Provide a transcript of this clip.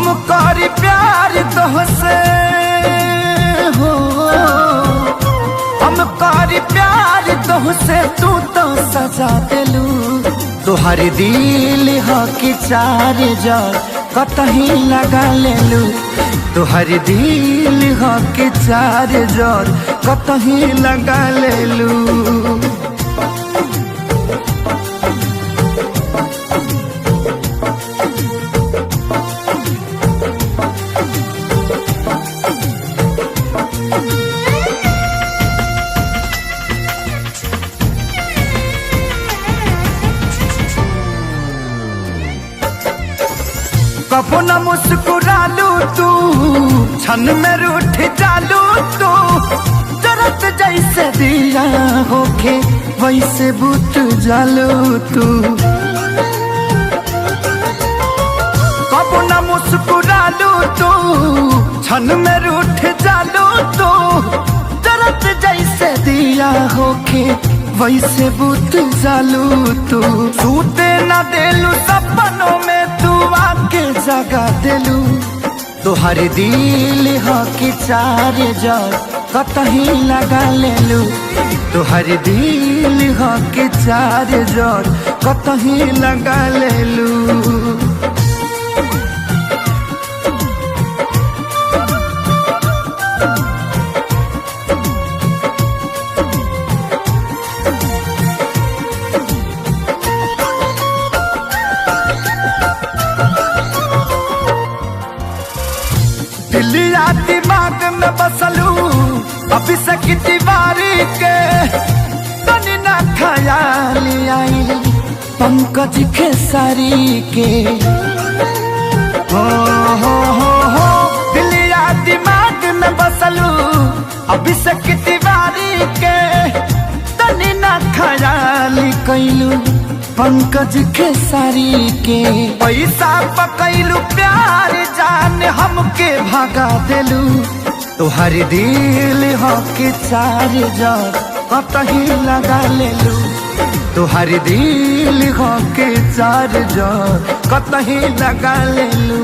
हम करी प्यार तोहसे हो, हम करी प्यार तोहसे, तू तो सजा दिलू। तुहरी दिल हो कि चार जार कतही लगा लेलू। तुहरी दिल हो कि चार जार कतही लगा लेलू। कबो न मुस्कुरालू तू, क्षण में रूठ जालू तू। जरत जैसे दिया होके वैसे बुझ जालू तू। कबो न मुस्कुरालू तू, क्षण में रूठ जालू तू। जरत जैसे दिया होके वैसे बुझ जालू तू। सूते न देलू सपनों में तू आके जगा दिलू। तुहरी दिल हो कि चार जार कतही लगा लेलू। तुहरी दिल हो कि चार जार कतही लगा लेलू। दिलिया दिमाग में बसलू अभी से की दीवारी के। तनी ना ख्याल आई पंकज खेसारी के। हो दिलिया दिमाग में बसलू अभी से की दीवारी के। तनी ना ख्याल कैलू पंकज खेसारी के। पैसा पकैलू प्यार जान हमके भागा दिलू। तुहरी दिल हो कि चार जार कतही लगा लेलू। तुहरी दिल हो कि चार जार कतही लगा लेलू।